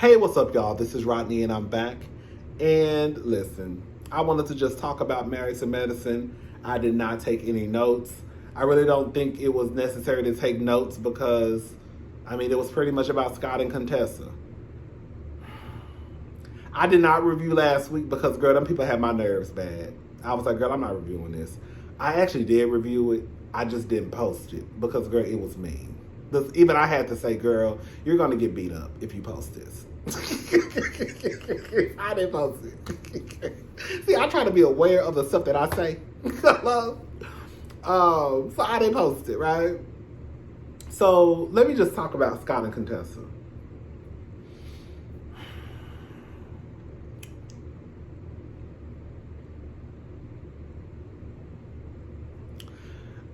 Hey, what's up, y'all? This is Rodney, and I'm back. And listen, I wanted to just talk about Married to Medicine. I did not take any notes. I really don't think it was necessary to take notes because, it was pretty much about Scott and Contessa. I did not review last week because, girl, them people had my nerves bad. I was like, girl, I'm not reviewing this. I actually did review it. I just didn't post it because, girl, it was mean. Even I had to say, girl, you're going to get beat up if you post this. I didn't post it. See, I try to be aware of the stuff that I say. So I didn't post it, right? So let me just talk about Scott and Contessa.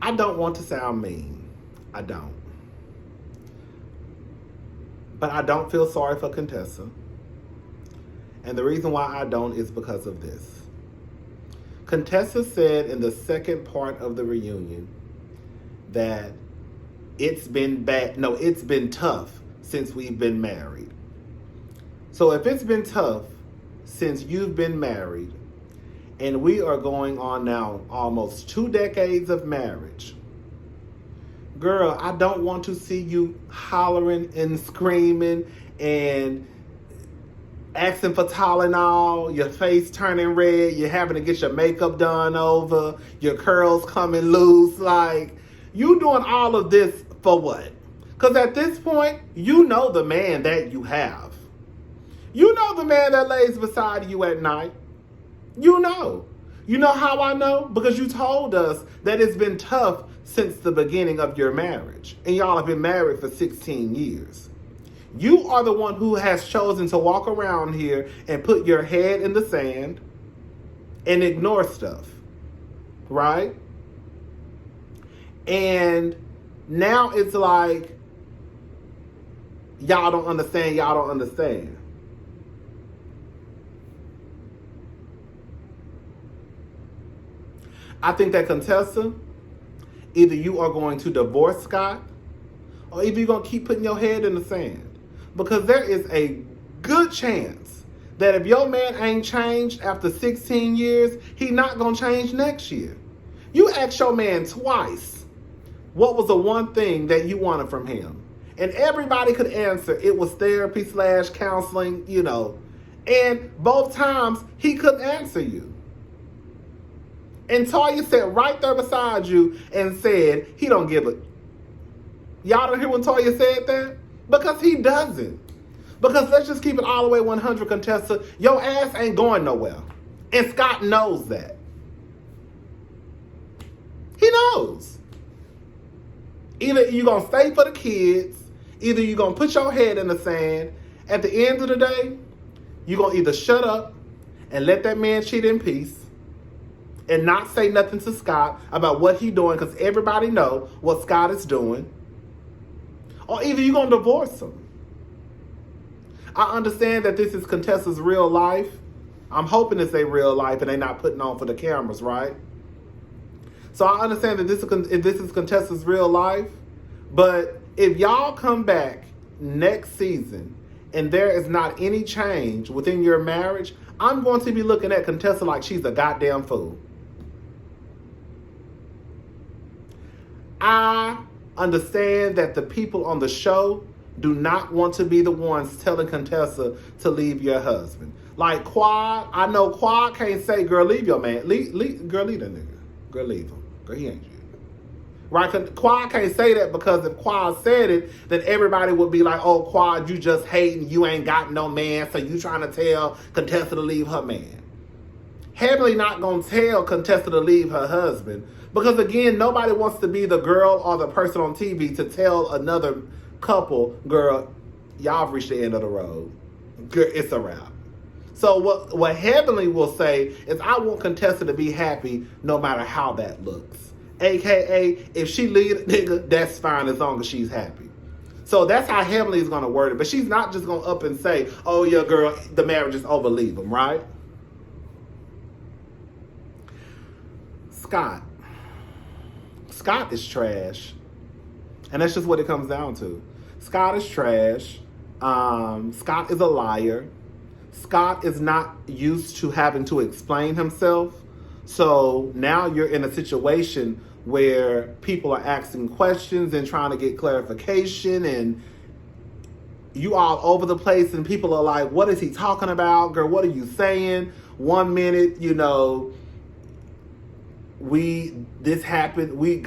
I don't want to sound mean. I don't. But I don't feel sorry for Contessa. And the reason why I don't is because of this. Contessa said in the second part of the reunion that it's been tough since we've been married. So if it's been tough since you've been married, and we are going on now almost 2 decades of marriage, girl, I don't want to see you hollering and screaming and asking for Tylenol, your face turning red, you're having to get your makeup done over, your curls coming loose. Like, you doing all of this for what? Because at this point, you know the man that you have. You know the man that lays beside you at night. You know. You know how I know? Because you told us that it's been tough since the beginning of your marriage. And y'all have been married for 16 years. You are the one who has chosen to walk around here and put your head in the sand and ignore stuff. Right? And now it's like, y'all don't understand. I think that Contessa, either you are going to divorce Scott, or either you're going to keep putting your head in the sand. Because there is a good chance that if your man ain't changed after 16 years, he not going to change next year. You asked your man twice what was the one thing that you wanted from him. And everybody could answer it was therapy/counseling, And both times he couldn't answer you. And Toya sat right there beside you and said, he don't give a... Y'all don't hear when Toya said that? Because he doesn't. Because let's just keep it all the way 100, Contessa. Your ass ain't going nowhere. And Scott knows that. He knows. Either you're going to stay for the kids, either you're going to put your head in the sand. At the end of the day, you're going to either shut up and let that man cheat in peace, and not say nothing to Scott about what he's doing, because everybody know what Scott is doing. Or either you're going to divorce him. I understand that this is Contessa's real life. I'm hoping it's their real life and they're not putting on for the cameras, right? So I understand that this is Contessa's real life. But if y'all come back next season and there is not any change within your marriage, I'm going to be looking at Contessa like she's a goddamn fool. I understand that the people on the show do not want to be the ones telling Contessa to leave your husband. Like Quad, I know Quad can't say, girl, leave your man. Girl, leave that nigga. Girl, leave him. Girl, he ain't you. Right? Quad can't say that because if Quad said it, then everybody would be like, oh, Quad, you just hating. You ain't got no man, so you trying to tell Contessa to leave her man. Heavenly not going to tell Contessa to leave her husband. Because again, nobody wants to be the girl or the person on TV to tell another couple, girl, y'all have reached the end of the road. Girl, it's a wrap. So what Heavenly will say is, I want Contessa to be happy no matter how that looks. AKA, if she leave a nigga, that's fine as long as she's happy. So that's how Heavenly is going to word it. But she's not just going to up and say, oh yeah, girl, the marriage is over, leave him, right? Scott is trash. And that's just what it comes down to. Scott is trash. Scott is a liar. Scott is not used to having to explain himself. So now you're in a situation where people are asking questions and trying to get clarification, and you all over the place, and people are like, what is he talking about? Girl, what are you saying? 1 minute, this happened, we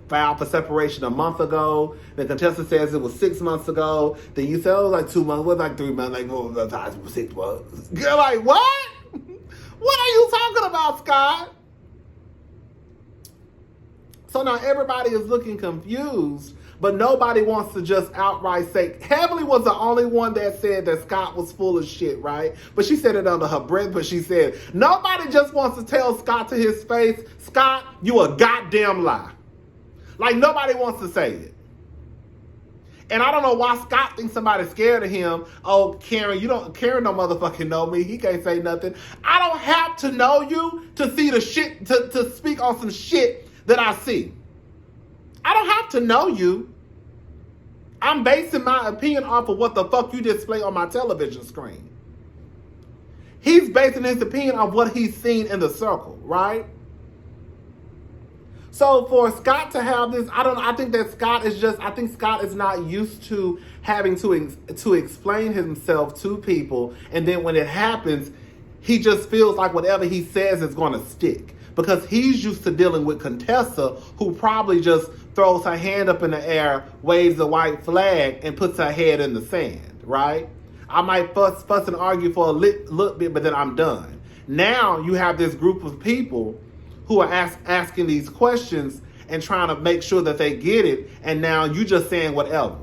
filed for separation a month ago. The Contessa says it was 6 months ago. Then you say, oh, like 2 months, what, like 3 months, like 6 months. Girl, like, what? What are you talking about, Scott? So now everybody is looking confused, but nobody wants to just outright say. Heavenly was the only one that said that Scott was full of shit, right? But she said it under her breath, but she said, nobody just wants to tell Scott to his face, Scott, you a goddamn lie. Like, nobody wants to say it. And I don't know why Scott thinks somebody's scared of him. Oh, Karen don't motherfucking know me. He can't say nothing. I don't have to know you to see the shit, to speak on some shit that I see. I don't have to know you. I'm basing my opinion off of what the fuck you display on my television screen. He's basing his opinion on what he's seen in the circle, right? So for Scott to have this, I think Scott is not used to having to explain himself to people, and then when it happens, he just feels like whatever he says is going to stick. Because he's used to dealing with Contessa, who probably just throws her hand up in the air, waves a white flag, and puts her head in the sand, right? I might fuss and argue for a little bit, but then I'm done. Now you have this group of people who are asking these questions and trying to make sure that they get it, and now you just saying whatever.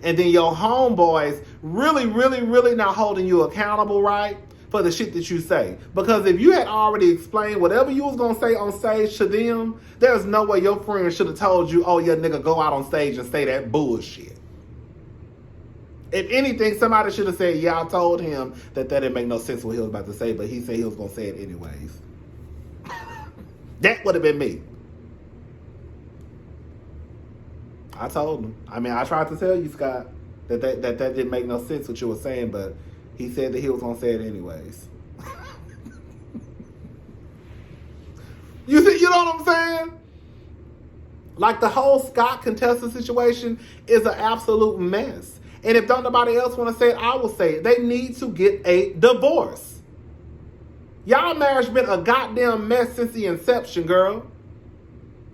And then your homeboys really, really, really not holding you accountable, right? For the shit that you say. Because if you had already explained whatever you was going to say on stage to them, there's no way your friend should have told you, oh, yeah, nigga, go out on stage and say that bullshit. If anything, somebody should have said, yeah, I told him that didn't make no sense what he was about to say, but he said he was going to say it anyways. That would have been me. I told him. I mean, I tried to tell you, Scott, that didn't make no sense what you were saying, but he said that he was going to say it anyways. You know what I'm saying? Like, the whole Scott Contessa situation is an absolute mess. And if don't nobody else want to say it, I will say it. They need to get a divorce. Y'all marriage been a goddamn mess since the inception, girl.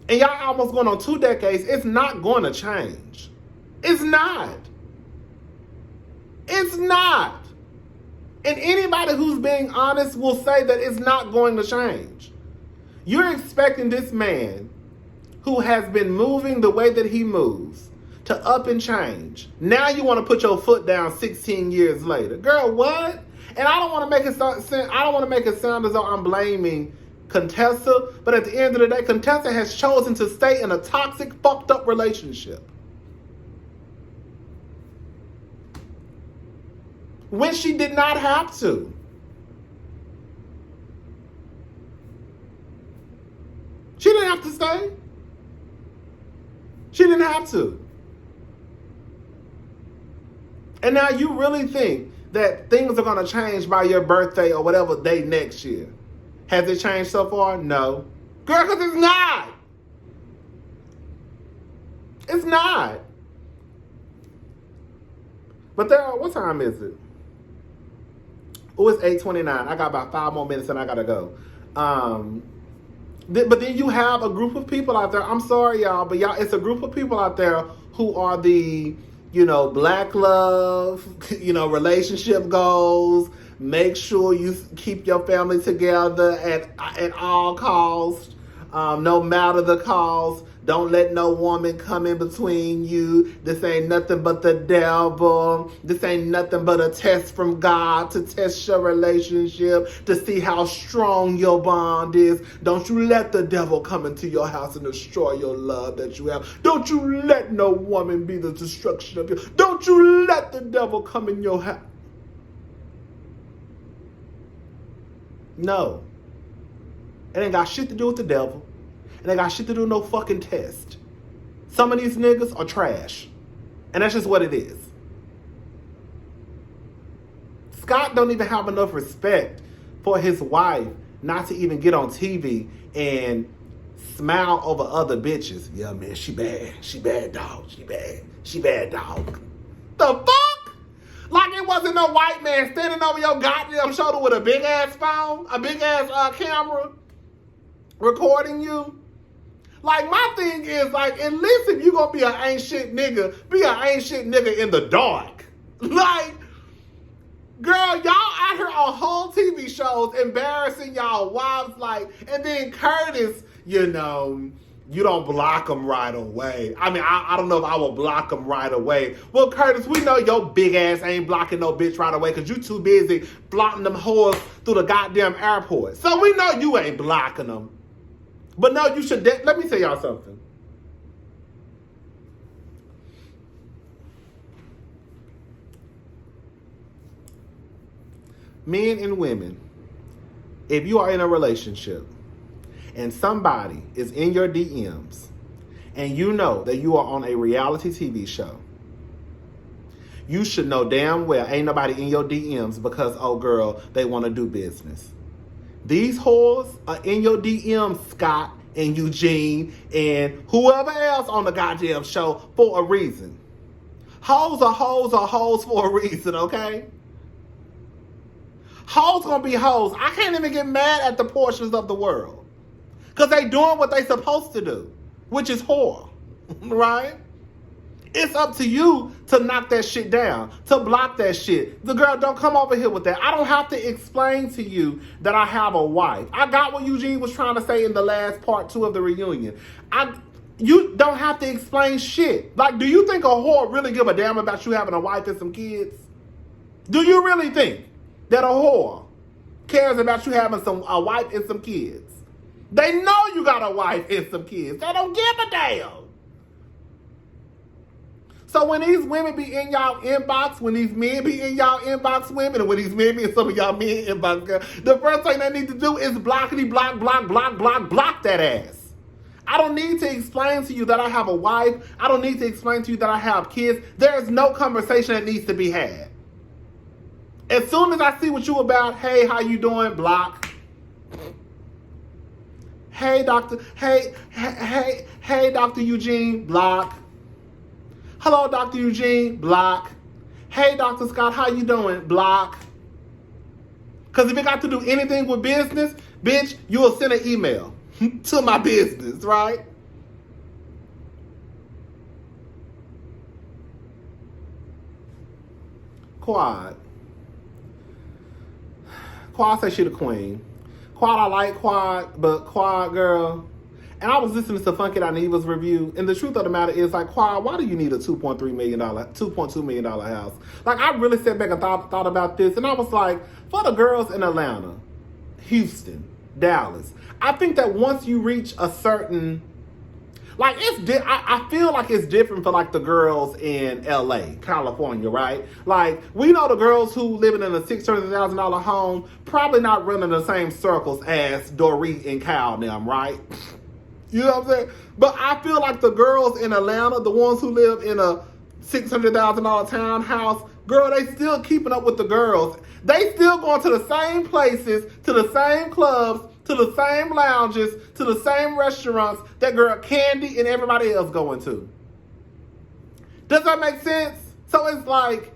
And y'all almost going on 2 decades. It's not going to change. It's not. It's not. And anybody who's being honest will say that it's not going to change. You're expecting this man who has been moving the way that he moves to up and change. Now you want to put your foot down 16 years later. Girl, what? And I don't want to make it sound as though I'm blaming Contessa, but at the end of the day, Contessa has chosen to stay in a toxic, fucked up relationship. When she did not have to. She didn't have to stay. She didn't have to. And now you really think that things are going to change by your birthday or whatever day next year. Has it changed so far? No. Girl, because it's not. It's not. But what time is it? Oh, it's 8:29. I got about 5 more minutes and I got to go. But then you have a group of people out there. I'm sorry, y'all, but it's a group of people out there who are the, black love, relationship goals. Make sure you keep your family together at all costs, no matter the cost. Don't let no woman come in between you. This ain't nothing but the devil. This ain't nothing but a test from God to test your relationship, to see how strong your bond is. Don't you let the devil come into your house and destroy your love that you have. Don't you let no woman be the destruction of you. Don't you let the devil come in your house. No. It ain't got shit to do with the devil. It ain't got shit to do with no fucking test. Some of these niggas are trash. And that's just what it is. Scott don't even have enough respect for his wife not to even get on TV and smile over other bitches. Yeah, man, she bad. She bad, dog. She bad. She bad, dog. The fuck? Like it wasn't no white man standing over your goddamn shoulder with a big ass phone, a big ass camera recording you. Like my thing is like, at least if you gonna be an ain't shit nigga, be an ain't shit nigga in the dark. Like, girl, y'all out here on whole TV shows embarrassing y'all wives, like, and then Curtis, you know, you don't block them right away. I mean, I don't know if I will block them right away. Well, Curtis, we know your big ass ain't blocking no bitch right away because you too busy blocking them whores through the goddamn airport. So we know you ain't blocking them. But no, you should, let me tell y'all something. Men and women, if you are in a relationship and somebody is in your DMs and you know that you are on a reality TV show, you should know damn well ain't nobody in your DMs because, oh girl, they want to do business. These whores are in your DMs, Scott and Eugene and whoever else on the goddamn show for a reason. Hoes are hoes are hoes for a reason, okay? Hoes gonna be hoes. I can't even get mad at the portions of the world. Because they doing what they supposed to do, which is whore, right? It's up to you to knock that shit down, to block that shit. The girl, don't come over here with that. I don't have to explain to you that I have a wife. I got what Eugene was trying to say in the last part 2 of the reunion. You don't have to explain shit. Like, do you think a whore really give a damn about you having a wife and some kids? Do you really think that a whore cares about you having a wife and some kids? They know you got a wife and some kids. They don't give a damn. So when these women be in y'all inbox, when these men be in y'all inbox women, and when these men be in some of y'all men inbox girls, the first thing they need to do is block that ass. I don't need to explain to you that I have a wife. I don't need to explain to you that I have kids. There is no conversation that needs to be had. As soon as I see what you about, hey, how you doing? Block. Hey, Dr. Dr. Eugene, block. Hello, Dr. Eugene, block. Hey, Dr. Scott, how you doing? Block. Because if it got to do anything with business, bitch, you will send an email to my business, right? Quad says she the queen. Quad, I like Quad, but Quad, girl. And I was listening to Funky Dineva's review, and the truth of the matter is, like, Quad, why do you need a $2.2 million house? Like, I really sat back and thought about this, and I was like, for the girls in Atlanta, Houston, Dallas, I think that once you reach a certain, like, I feel like it's different for, like, the girls in LA, California, right? Like, we know the girls who living in a $600,000 home probably not running the same circles as Dorit and Kyle now, right? You know what I'm saying? But I feel like the girls in Atlanta, the ones who live in a $600,000 townhouse, girl, they still keeping up with the girls. They still going to the same places, to the same clubs, to the same lounges, to the same restaurants that girl Candy and everybody else going to. Does that make sense? So it's like,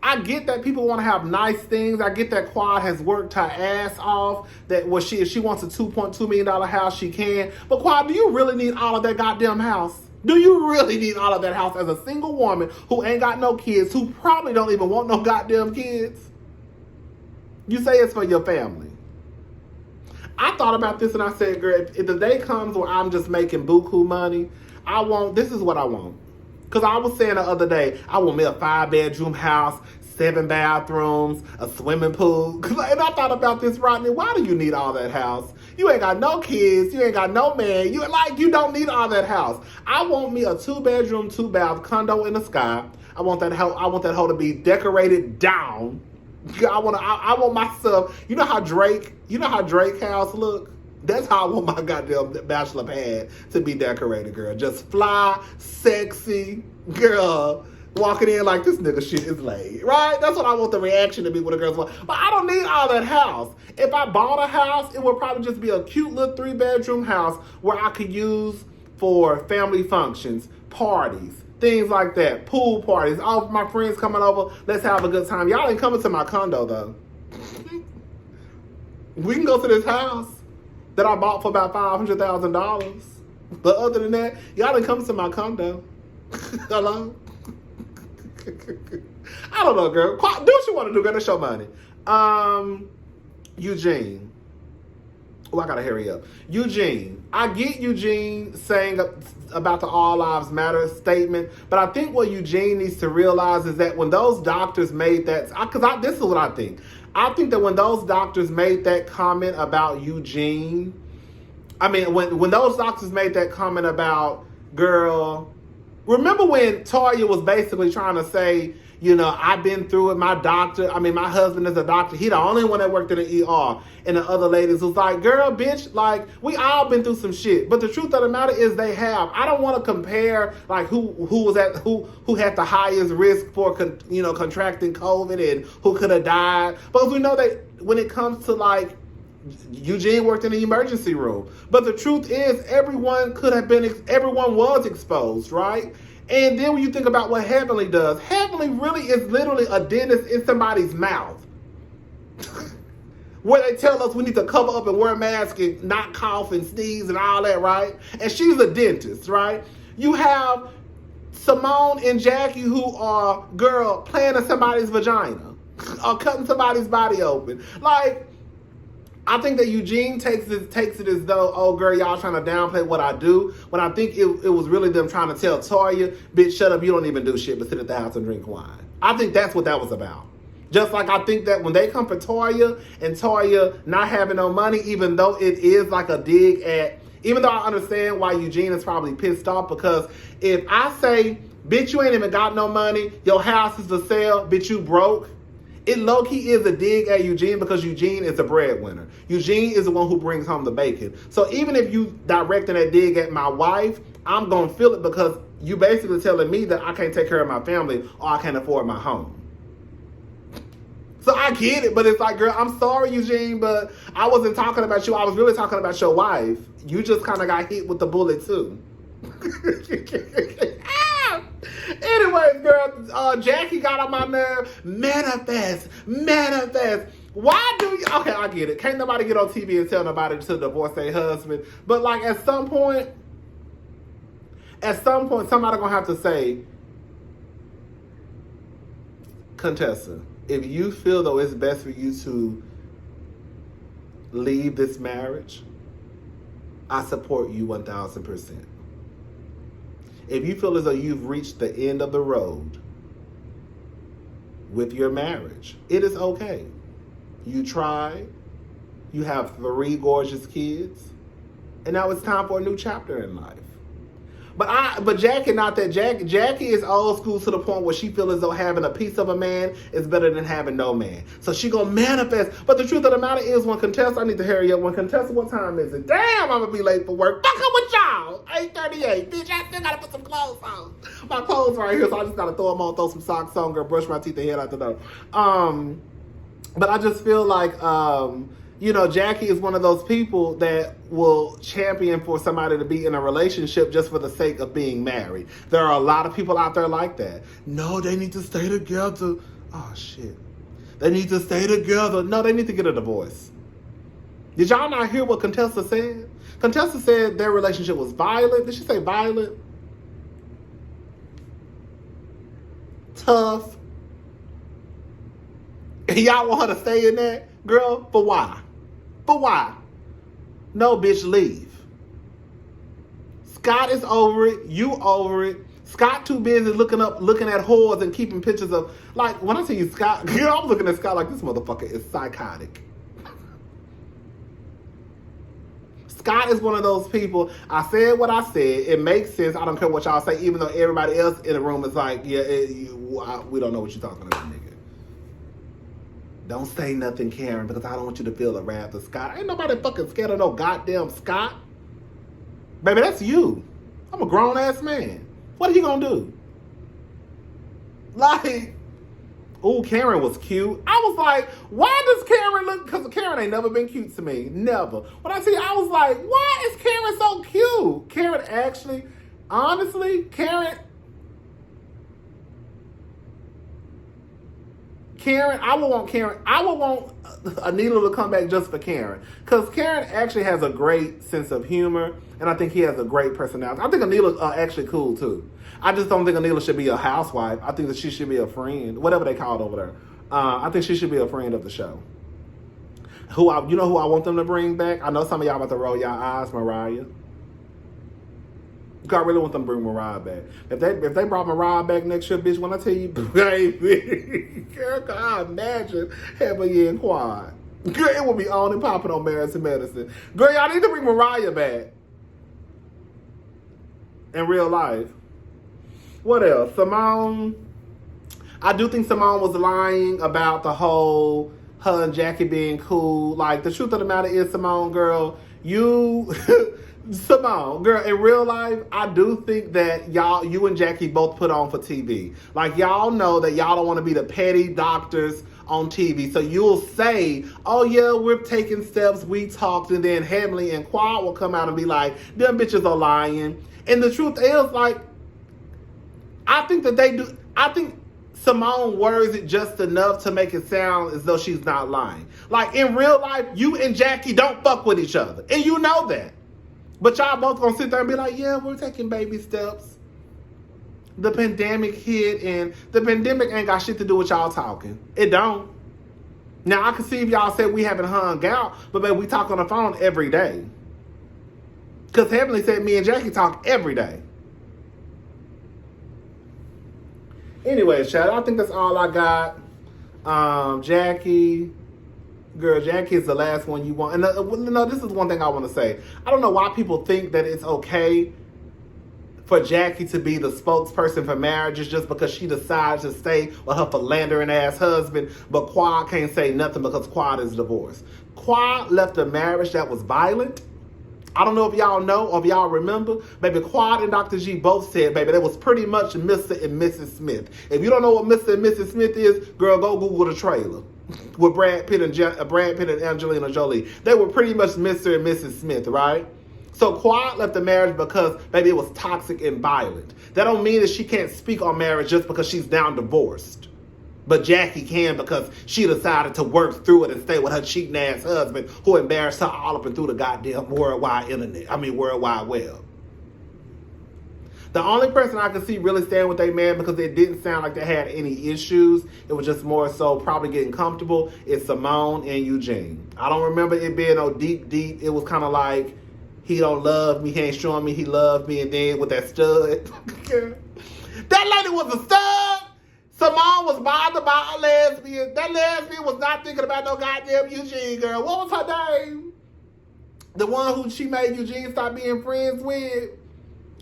I get that people want to have nice things. I get that Quad has worked her ass off. That if she wants a $2.2 million house, she can. But Quad, do you really need all of that goddamn house? Do you really need all of that house as a single woman who ain't got no kids, who probably don't even want no goddamn kids? You say it's for your family. I thought about this and I said, girl, if the day comes where I'm just making buku money, this is what I want. Because I was saying the other day, I want me a 5-bedroom house, 7 bathrooms, a swimming pool. And I thought about this, Rodney, why do you need all that house? You ain't got no kids, you ain't got no man, you don't need all that house. I want me a 2-bedroom, 2-bath condo in the sky. I want that hoe to be decorated down. I want myself, you know how Drake house look? That's how I want my goddamn bachelor pad to be decorated, girl. Just fly, sexy, girl. Walking in like this nigga shit is laid, right? That's what I want the reaction to be when the girls want. But I don't need all that house. If I bought a house, it would probably just be a cute little 3-bedroom house where I could use for family functions, parties, things like that, pool parties. All of my friends coming over, let's have a good time. Y'all ain't coming to my condo though. We can go to this house that I bought for about $500,000. But other than that, y'all ain't coming to my condo. Hello? I don't know, girl. Do what you want to do, girl. That's your money. Eugene. Oh, I gotta hurry up. Eugene. I get Eugene saying about the All Lives Matter statement, but I think what Eugene needs to realize is that when those doctors made that, because this is what I think. I think that when those doctors made that comment about Eugene, when those doctors made that comment about, girl, remember when Toya was basically trying to say, I've been through it. My husband is a doctor. He the only one that worked in the ER. And the other ladies was like, girl, bitch, like, we all been through some shit. But the truth of the matter is they have. I don't want to compare, like, who had the highest risk for, contracting COVID and who could have died. But we know that when it comes to, like, Eugene worked in the emergency room. But the truth is everyone was exposed, right? And then when you think about what Heavenly does, Heavenly really is literally a dentist in somebody's mouth. Where they tell us we need to cover up and wear a mask and not cough and sneeze and all that, right? And she's a dentist, right? You have Simone and Jackie who are, girl, playing in somebody's vagina or cutting somebody's body open. Like, I think that Eugene takes it as though, oh, girl, y'all trying to downplay what I do. When I think it was really them trying to tell Toya, bitch, shut up, you don't even do shit but sit at the house and drink wine. I think that's what that was about. Just like I think that when they come for Toya and Toya not having no money, even though it is like a dig at, even though I understand why Eugene is probably pissed off, because if I say, bitch, you ain't even got no money, your house is for sale, bitch, you broke, it low-key is a dig at Eugene because Eugene is the breadwinner. Eugene is the one who brings home the bacon. So even if you directing that dig at my wife, I'm going to feel it because you basically telling me that I can't take care of my family or I can't afford my home. So I get it, but it's like, girl, I'm sorry, Eugene, but I wasn't talking about you. I was really talking about your wife. You just kind of got hit with the bullet, too. Anyways, girl, Jackie got on my nerve. Manifest. Why do you... Okay, I get it. Can't nobody get on TV and tell nobody to divorce their husband. But, like, at some point, somebody gonna have to say, Contessa, if you feel though it's best for you to leave this marriage, I support you 1,000%. If you feel as though you've reached the end of the road with your marriage, it is okay. You tried. You have 3 gorgeous kids. And now it's time for a new chapter in life. But Jackie not that. Jackie is old school to the point where she feels as though having a piece of a man is better than having no man. So she gonna manifest. But the truth of the matter is, when Contessa, I need to hurry up. When Contessa, what time is it? Damn, I'm gonna be late for work. Fuck up with y'all. 8:38. Bitch, I still gotta put some clothes on. My clothes right here, so I just gotta throw them on, throw some socks on, girl, brush my teeth and head out the door. But I just feel like, Jackie is one of those people that will champion for somebody to be in a relationship just for the sake of being married. There are a lot of people out there like that. No, they need to stay together. Oh, shit. They need to stay together. No, they need to get a divorce. Did y'all not hear what Contessa said? Contessa said their relationship was violent. Did she say violent? Tough. And y'all want her to stay in there? Girl, for why? For why? No, bitch, leave. Scott is over it. You over it. Scott too busy looking at whores and keeping pictures of, like, when I tell you Scott, girl, I'm looking at Scott like this motherfucker is psychotic. Scott is one of those people, I said what I said. It makes sense. I don't care what y'all say, even though everybody else in the room is like, yeah, we don't know what you're talking about, nigga. Don't say nothing, Karen, because I don't want you to feel the wrath of Scott. Ain't nobody fucking scared of no goddamn Scott. Baby, that's you. I'm a grown-ass man. What are you gonna do? Like, ooh, Karen was cute. I was like, why does Karen look, because Karen ain't never been cute to me. Never. When I see her, I was like, why is Karen so cute? Karen actually, honestly, Karen, I would want Anita to come back just for Karen. Because Karen actually has a great sense of humor, and I think he has a great personality. I think Anita's actually cool, too. I just don't think Anita should be a housewife. I think that she should be a friend, whatever they call it over there. I think she should be a friend of the show. You know who I want them to bring back? I know some of y'all about to roll y'all eyes, Mariah. I really want them to bring Mariah back. If they brought Mariah back next year, bitch, when I tell you, baby, girl, can I imagine having you in quad? Girl, it will be on and popping on Marriage and Medicine. Girl, y'all need to bring Mariah back. In real life. What else? Simone. I do think Simone was lying about the whole her and Jackie being cool. Like, the truth of the matter is, Simone, girl, you... Simone, girl, in real life, I do think that you and Jackie both put on for TV. Like, y'all know that y'all don't want to be the petty doctors on TV. So you'll say, oh yeah, we're taking steps, we talked, and then Heavenly and Quad will come out and be like, them bitches are lying. And the truth is, like, I think Simone words it just enough to make it sound as though she's not lying. Like, in real life, you and Jackie don't fuck with each other. And you know that. But y'all both gonna sit there and be like, yeah, we're taking baby steps. The pandemic hit, and the pandemic ain't got shit to do with y'all talking. It don't. Now, I can see if y'all said we haven't hung out, but baby, we talk on the phone every day. Because Heavenly said me and Jackie talk every day. Anyways, Chad, I think that's all I got. Jackie... Girl, Jackie is the last one you want. And no, this is one thing I want to say. I don't know why people think that it's okay for Jackie to be the spokesperson for marriages just because she decides to stay with her philandering ass husband, but Quad can't say nothing because Quad is divorced. Quad left a marriage that was violent. I don't know if y'all know or if y'all remember, baby, Quad and Dr. G both said, baby, that was pretty much Mr. and Mrs. Smith. If you don't know what Mr. and Mrs. Smith is, girl, go Google the trailer with Brad Pitt and Angelina Jolie. They were pretty much Mr. and Mrs. Smith, right? So Quad left the marriage because, baby, it was toxic and violent. That don't mean that she can't speak on marriage just because she's now divorced. But Jackie can because she decided to work through it and stay with her cheating ass husband who embarrassed her all up and through the goddamn worldwide web. The only person I could see really staying with their man because it didn't sound like they had any issues, it was just more so probably getting comfortable, is Simone and Eugene. I don't remember it being no deep. It was kind of like, he don't love me, he ain't showing me he loved me, and then with that stud. That lady was a stud. Simone was bothered by a lesbian. That lesbian was not thinking about no goddamn Eugene, girl. What was her name? The one who she made Eugene stop being friends with.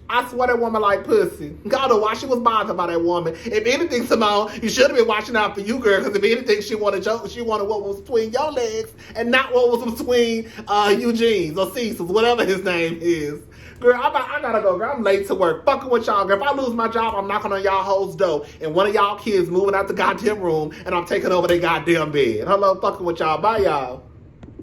I swear that woman like pussy. God know why she was bothered by that woman. If anything, Simone, you should have been watching out for you, girl, because if anything, she wanted what was between your legs and not what was between Eugene's or Cecil's, whatever his name is. Girl, I gotta go, girl. I'm late to work. Fucking with y'all, girl. If I lose my job, I'm knocking on y'all hoes' door and one of y'all kids moving out the goddamn room and I'm taking over their goddamn bed. Hello, fucking with y'all. Bye, y'all.